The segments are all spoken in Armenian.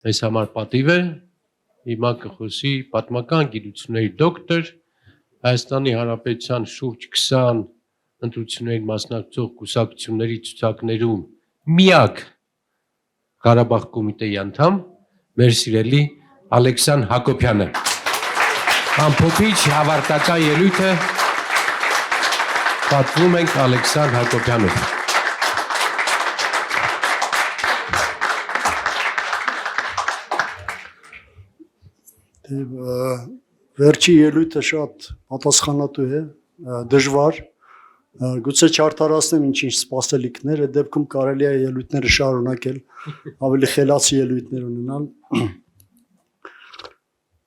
Այս համար պատիվ է, հիմա կխոսի պատմական գիտությունների դոկտոր, Հայաստանի Հանրապետության շուրջ 20 ընտրություններին մասնակցող կուսակցությունների ցուցակներում միակ Ղարաբաղ կոմիտեի անդամ, մեր սիրելի Ալեքսան Հակոբյանը։ Ամփոփիչ հավարտական ելույթը պատվում ենք Ալեքսան Հակոբյանով։ Վերջի ելույթը շատ պատասխանատու է, դժվար, գուցե չարդարացնեմ ինչ-ինչ սպասելիքներ, այդ դեպքում կարելի է ելույթները շարունակել, ավելի խելացի ելույթներ ունենալ։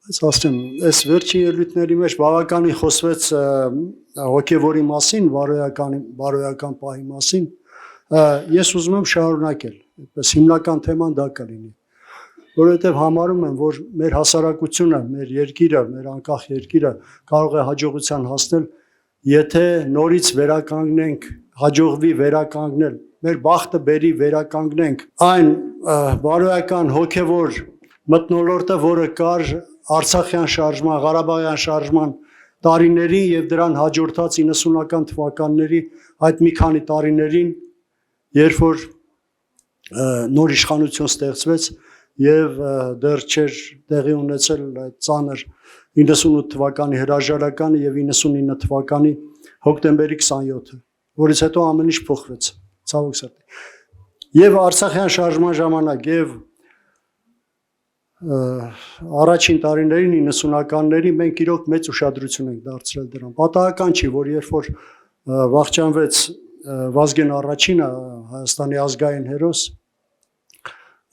Բայց ասեմ, այս վերջի ելույթների մեջ բավականին խոսվեց հոգևորի մասին, բարոյական պահի մասին, ես ուզում եմ շարունակել, այդպես հիմնական թեման դա կլինի, որովհետև համարում եմ, որ մեր հասարակությունը, մեր երկիրը, մեր անկախ երկիրը կարող է հաջողության հասնել, եթե նորից վերականգնենք, հաջողվի վերականգնել, մեր բախտը բերի վերականգնենք այն բարոյական հոգևոր մթնոլորտը, որը կար Արցախյան շարժման, Ղարաբաղյան շարժման տարիներին եւ դրան հաջորդած 90-ական թվականների այդ մի քանի տարիներին, երբ որ նոր իշխանություն ստեղծվեց եւ դեռ չէր տեղի ունեցել այդ ծանր 98 թվականի հրաժարականը եւ 99 թվականի հոկտեմբերի 27-ը, որից հետո ամեն ինչ փոխվեց, ցավոք սրտի։ Եվ Արցախյան շարժման ժամանակ եւ առաջին տարիներին 90-ականներին մենք իրոք մեծ ուշադրություն ենք դարձրել դրան։ Պատահական չի, որ երբ որ վախճանվեց Վազգեն Առաջինը, Հայաստանի ազգային հերոս,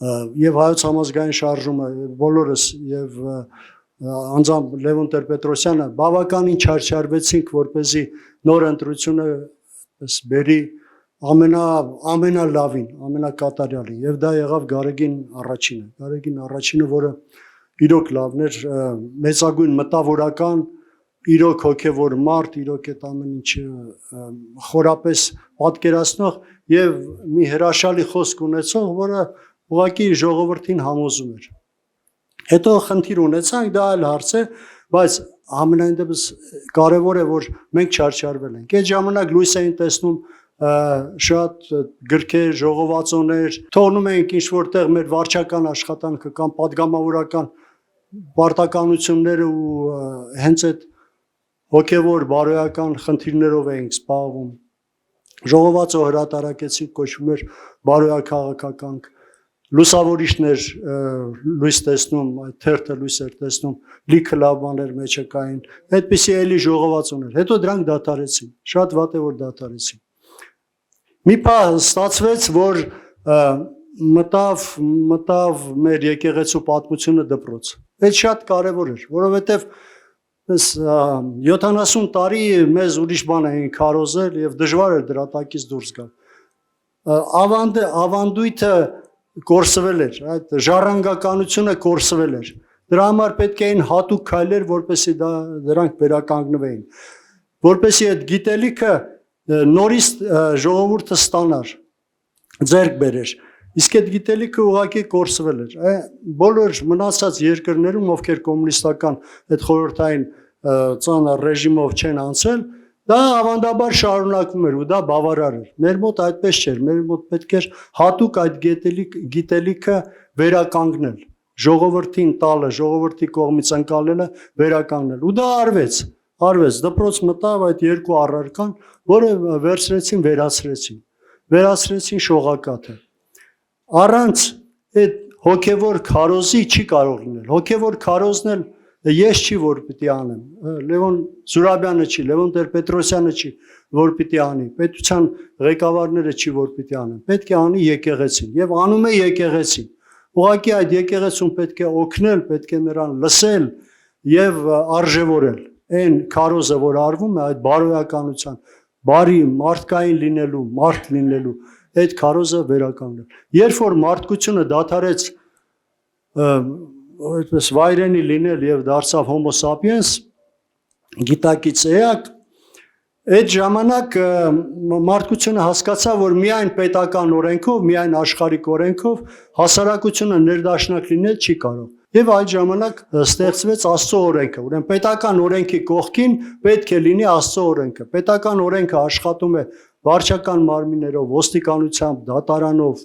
եւ հայոց համազգային շարժումը բոլորս եւ անձամբ Լևոն Տեր-Պետրոսյանը բավականին չարչարվեցինք, որպեսզի նոր ընտրությունը բերի ամենալավին, ամենակատարյալին, եւ դա եղավ Գարեգին առաջինը, որը իրոք լավն էր, մեծագույն մտավորական, իրոք հոգևոր մարդ, իրոք այդ ամեն ինչը խորապես պատկերացնող եւ մի հրաշալի խոսք ունեցող, որը ուղղակի ժողովրդին համոզում էր։ Հետո խնդիր ունեցանք, դա այլ հարց է, բայց ամենայն դեպս կարևոր է, որ մենք չարչարվել ենք։ Այդ ժամանակ լույս էին տեսնում շատ գրքեր, ժողովածոներ, թողնում էինք ինչ որտեղ մեր վարչական աշխատանքը կամ պատգամավորական պարտականությունները ու հենց այդ հոգևոր բարոյական խնդիրներով էինք զբաղվում։ Ժողովածո հրատարակեցինք, կոչվում էր բարոյաքաղաքականք, լուսավորիչներ լույս տեսնում, այդ թերթը լույս էր տեսնում, լիքը լավ բաներ մեջը կային, այդպիսի էլի ժողովածոներ, հետո դրանք դադարեցին, շատ վատ է որ դադարեցին։ Մի պահ ստացվեց, որ մտավ մեր եկեղեցու պատմությունը դպրոց։ Այդ շատ կարևոր էր, որովհետև 70 տարի մեզ ուրիշ բան էին քարոզել եւ դժվար էր դրա տակից դուրս գալ։ Ավանդույթը կորսվել էր, այդ ժառանգականությունը կորսվել էր։ Դրա համար պետք էին հատուկ քայլեր, որպեսզի դրանք վերականգնվեին, որպեսզի այդ գիտելիքը նորից ժողովուրդը ստանար, ձեռք բերեր։ Իսկ այդ գիտելիքը ուղղակի կորսվել էր։ Բոլոր մնացած երկրներում, ովքեր կոմունիստական այդ խորհրդային ծանր ռեժիմով չեն անցել, դա ավանդաբար շարունակվում էր ու դա բավարար էր։ Մեր մոտ այդպես չէր, մեր մոտ պետք էր հատուկ այդ գիտելիքը վերականգնել, ժողովրդին տալը, ժողովրդի կողմից ընկալելը վերականգնել։ Ու դա արվեց, դպրոց մտավ այդ երկու առարկան, որը վերացրեցին շողակաթը։ Առանց այդ հոգևոր քարոզի չի կարող լինել։ Հոգևոր քարոզն էլ ես չի որ պիտի անեմ, Լևոն Զուրաբյանը չի, Լևոն Տեր-Պետրոսյանը չի, որ պիտի անի, պետության ղեկավարները չի, որ պիտի անեն, պետք է անի եկեղեցին եւ անում է եկեղեցին։ Ուղղակի այդ եկեղեցուն պետք է օգնել, պետք է նրան լսել եւ արժեվորել։ Այն քարոզը, որ արվում է այդ բարոյականության, բարի մարդկային լինելու, մարդ լինելու, այդ քարոզը վերականգնել։ Երբ որ մարդկությունը դադարեց այդպես վայրենի լինել եւ դարձավ Homo sapiens, գիտակից էակ, Այդ ժամանակ մարդկությունը հասկացավ, որ միայն պետական օրենքով, միայն աշխարհիկ օրենքով հասարակությունը ներդաշնակ լինել չի կարող։ Եվ այդ ժամանակ ստեղծվեց Աստծո օրենքը։ Ուրեմն պետական օրենքի կողքին պետք է լինի Աստծո օրենքը։ Պետական օրենքը աշխատում է վարչական մարմիններով, ոստիկանությամբ, դատարանով,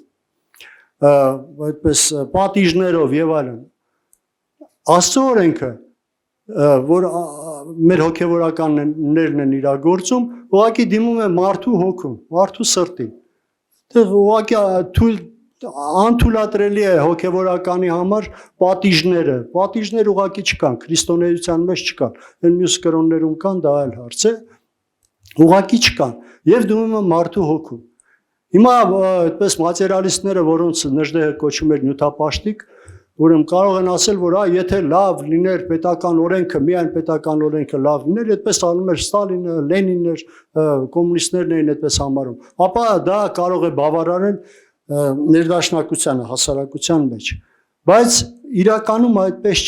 այդպես պատիժներով եւ այլն։ Աստծո օրենքը, որ մեր հոգևորականներն են իրագործում, ուղղակի դիմում է մարդու հոգուն, մարդու սրտին։ Դեռ ուղղակի անթույլատրելի է հոգևորականի համար պատիժներ ուղղակի չկան, քրիստոնեության մեջ չկան, այն մյուս կրոններում կան, դա այլ հարց է, ուղղակի չկան, եւ դիմում է մարդու հոգուն։ Հիմա այդպես մատերիալիստները, որոնց նժդեհը կոչում էր նյութապաշտիկ, ուրեմն կարող են ասել, որ եթե լավ լիներ պետական օրենքը, միայն պետական օրենքը լավ լիներ, այդպես անում էր Ստալինը, Լենինը, կոմունիստներն էին այդպես համարում, ապա դա կարող է բավարարել ներդաշնակությանը, հասարակության մեջ, բայց իրականում այդպես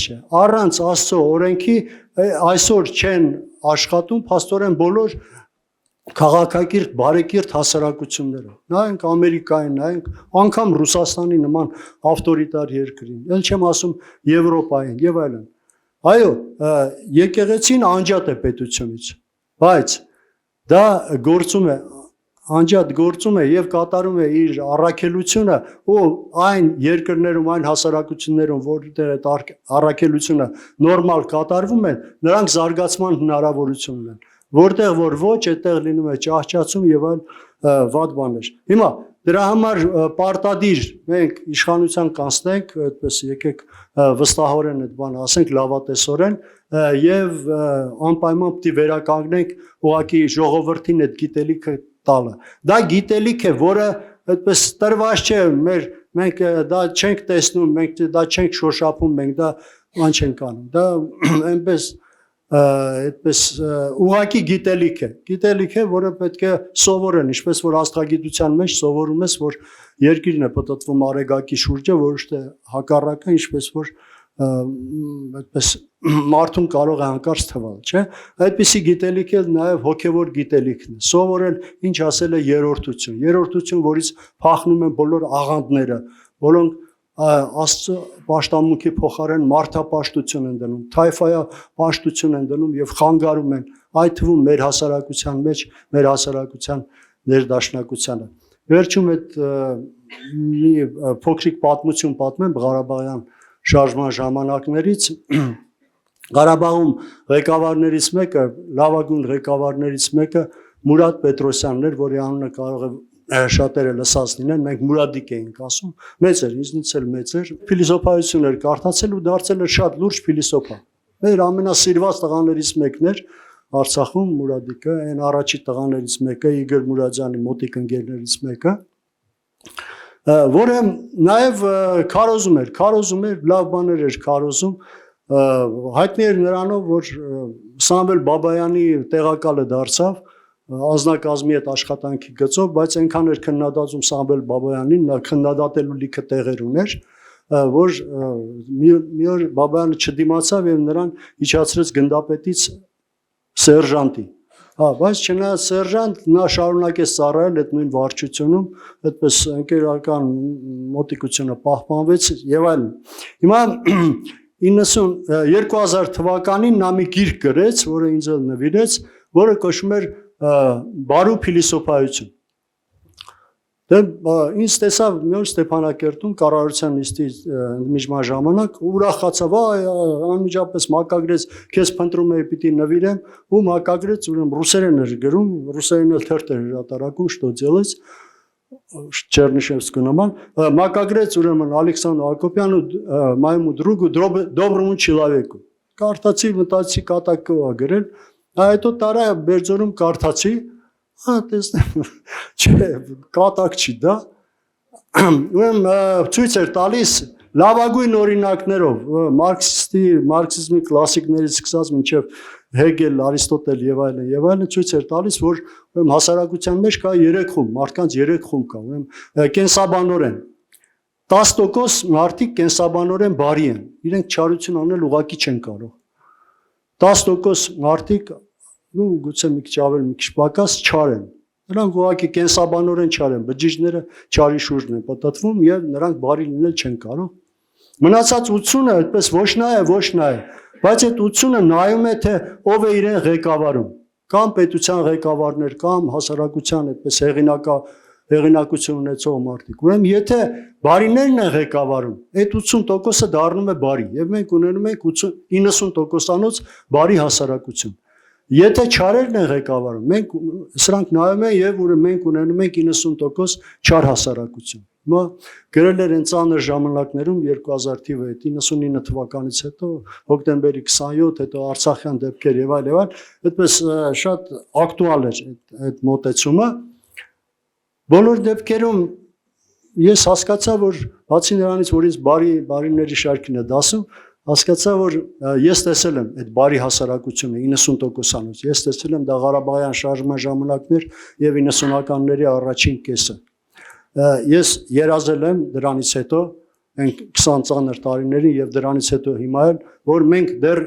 չէ, առանց Աստծո օրենքի այսօր չեն աշխատում փաստորեն բոլոր քաղաքակիրթ, բարեկիրթ հասարակությունները, նայենք Ամերիկային, նայենք անգամ Ռուսաստանի նման ավտորիտար երկրին, ել չեմ ասում Եվրոպային եւ այլն։ Այո, եկեղեցին անջատ է պետությունից, բայց դա գործում է, անջատ գործում է եւ կատարում է իր առաքելությունը, ու այն երկրներում, այն հասարակություններում, որտեղ այդ առաքելությունը նորմալ կատարվում է, նրանք զարգացման հնարավորություն ունեն։ Որտեղ որ ոչ, այդտեղ լինում է ճահճացում եւ այլ վատ բաներ։ Հիմա դրա համար պարտադիր մենք իշխանության կանցնենք, այդպես եկեք վստահորեն այդ բանը ասենք լավատեսորեն եւ անպայման պետք է վերականգնենք ուղղակի ժողովրդին այդ գիտելիքը տալը։ Դա գիտելիք է, որը այդպես տրված չէ, մենք դա չենք տեսնում, մենք դա չենք շոշափում, մենք դա ան չենք անում։ Դա այնպես այդպես ուղղակի գիտելիք է, որը պետք է սովորեն, ինչպես որ աստղագիտության մեջ սովորում ես, որ երկիրն է պտտվում արեգակի շուրջը, ոչ թե հակառակը, ինչպես որ այդպես մարդուն կարող է հանկարծ թվալ, չէ՞։ Այդպիսի գիտելիք էլ նաև հոգևոր գիտելիքն է։ Սովորել, ինչ ասել է երրորդություն, որից փախնում են բոլոր աղանդները, որոնք Աստծո պաշտամունքի փոխարեն մարդապաշտություն են դնում, թայֆայապաշտություն են դնում եւ խանգարում են, այդ թվում մեր հասարակության մեջ, մեր հասարակության ներդաշնակությանը։ Վերջում այդ մի փոքրիկ պատմություն պատմեմ Ղարաբաղյան շարժման ժամանակներից։ Ղարաբաղում ղեկավարներից մեկը, լավագույն ղեկավարներից մեկը Մուրադ Պետրոսյանն էր, որի անունը կարող է շատերը լսած լինեն, մենք Մուրադիկ էինք ասում, մեծ էր, ինձնից էլ մեծ էր, փիլիսոփայություն էր կարդացել ու դարձել էր շատ լուրջ փիլիսոփա։ Մեր ամենասիրված տղաներից մեկն էր Արցախում Մուրադիկը, այն առաջի տղաներից մեկը, Իգոր Մուրադյանի մոտիկ ընկերներից մեկը, որը նաև քարոզում էր, լավ բաներ էր քարոզում, հայտնի էր նրանով, որ Սամվել Բաբայանի տեղակալը դարձավ անձնակազմի հետ աշխատանքի գծով, բայց այնքան էր քննադատում Սամվել Բաբայանին, նա քննադատելու լիքը տեղեր ուներ, որ մի օր Բաբայանը չդիմացավ եւ նրան իջացրեց գնդապետից սերժանտի։ Բայց չնայած սերժանտ, նա շարունակեց ծառայել այդ նույն վարչությունում, այդպես ընկերական մոտիկությունը պահպանվեց եւ այլն։ Հիմա 2000 թվականին նա մի գիրք գրեց, որը ինձ էլ նվիրեց, որը կոչվում էր Բարու փիլիսոփայություն։ Դե ինձ տեսավ մի օր Ստեփանակերտում կառավարության նիստի ընդմիջման ժամանակ ուրախացավ, անմիջապես մակագրեց, քեզ փնտրում էի պիտի նվիրեմ, ու մակագրեց, ուրեմն ռուսերեն էր գրում, ռուսերեն էլ թերթ էր հրատարակում, что делать, Чернышевскую նման, մակագրեց ուրեմն Ալեքսանդր Հակոբյանը моему другу доброму человеку։ Կարդացի, մտածի կատակով է գրել, հետո տարա Բերձորում կարդացի, տեսնեմ, չէ, կատակ չի դա, ուրեմն ցույց էր տալիս լավագույն օրինակներով, մարքսիզմի կլասիկներից սկսած մինչև Հեգել, Արիստոտել եւ այլն ցույց էր տալիս, որ հասարակության մեջ կա 3 խումբ, մարդկանց 3 խումբ կա, ուրեմն կենսաբանորեն 10% մարդիկ կենսաբանորեն բարի են, իրենք չարություն անել ուղղակի չեն կարող։ 10% մարդիկ ու գուցե մի քիչ ավել, մի քիչ պակաս չար են։ Նրանք ուղղակի կենսաբանորեն չար են, բջիջները չարի շուրջն են պատտվում եւ նրանք բարի լինել չեն կարող։ Մնացած 80-ը այդպես ոչ նա է, բայց այդ 80-ը նայում է թե ով է իրեն ղեկավարում, կամ պետության ղեկավարներ, կամ հասարակության այդպես հեղինակություն ունեցող մարդիկ։ Ուրեմն եթե բարիներն են ղեկավարում, այդ 80%-ը դառնում է բարի եւ մենք ունենում ենք 90%-անոց բարի հասարակություն։ Եթե չարերն են ղեկավարում, մենք սրանք նայում են եւ մենք ունենում ենք 90% չար հասարակություն։ Հիմա գրել էր այն ծանր ժամանակներում 2000 թիվը, 99 թվականից հետո հոկտեմբերի 27, հետո Արցախյան դեպքեր եւ այլ, այդպես շատ ակտուալ էր այդ մոտեցումը։ Բոլոր դեպքերում ես հասկացա, որ բացի նրանից, որ ինձ բարիների շարքին է դասում, հասկացա, որ ես տեսել եմ այդ բարի հասարակությունը 90%-անոց, ես տեսել եմ դա Ղարաբաղյան շարժման ժամանակներ եւ 90-ականների առաջին կեսը։ Ես երազել եմ դրանից հետո այն 20 ծանր տարիներին եւ դրանից հետո հիմա էլ, որ մենք դեռ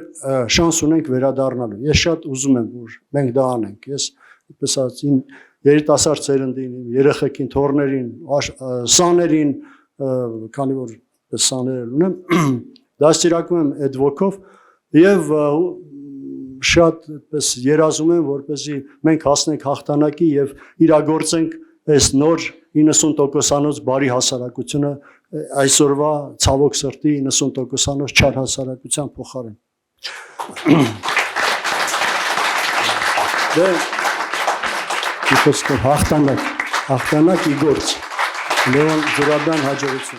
շանս ունենք վերադառնալու։ Ես շատ ուզում եմ, որ մենք դա անենք։ Ես այդպես ասած երիտասարդ ծերնդին, երեխեքին, թոռներին, սաներին, քանի որ սաներ ունեմ, դաստիարակում եմ այդ ոգով եւ շատ այդպես երազում եմ, որպեսզի մենք հասնենք հաղթանակի եւ իրագործենք այս նոր 90%-անոց բարի հասարակությունը այսօրվա ցավոք սրտի 90%-անոց չար հասարակության փոխարեն։ Դե հաղթանակ իգործ Լեոն Զուրաբյան հաջողություն։